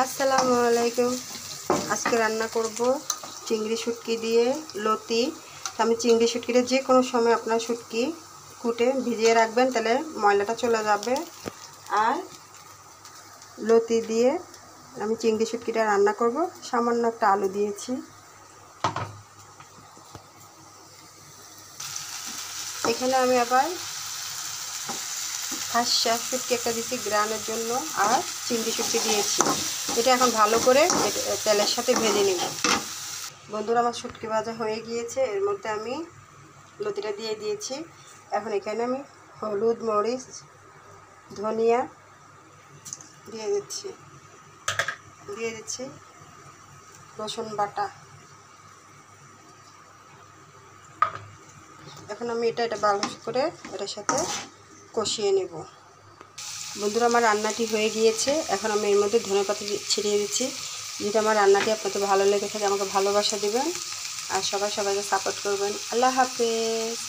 আসসালামু আলাইকুম। আজকে রান্না করব চিংড়ি শুটকি দিয়ে লতি। আমি চিংড়ি শুটকিটা যে কোনো সময় আপনার শুটকি কুটে ভিজিয়ে রাখবেন, তাহলে ময়লাটা চলে যাবে। আর লতি দিয়ে আমি চিংড়ি শুটকিটা রান্না করব। সামান্য একটা আলু দিয়েছি। এখানে আমি আবার হাঁসা শুটকি একটা দিয়েছি গ্রানের জন্য, আর চিংড়ি শুটকি দিয়েছি। এটা এখন ভালো করে তেলের সাথে ভেজে নেব। বন্ধুরা, আমার শুটকি ভাজা হয়ে গিয়েছে। এর মধ্যে আমি লতিটা দিয়ে দিয়েছি। এখন এখানে আমি হলুদ, মরিচ, ধনিয়া দিয়ে দিচ্ছি রসুন বাটা। এখন আমি এটা ভালো করে এটার সাথে কষিয়ে নেব। বন্ধুরা, আমার রান্নাটি হয়ে গিয়েছে। এখন আমি এর মধ্যে ধনেপাতা ছিটিয়ে দিচ্ছি। যদি আমার রান্নাটি আপনাদের ভালো লেগে থাকে আমাকে ভালোবাসা দিবেন, আর সবাইকে সাপোর্ট করবেন। আল্লাহ হাফেজ।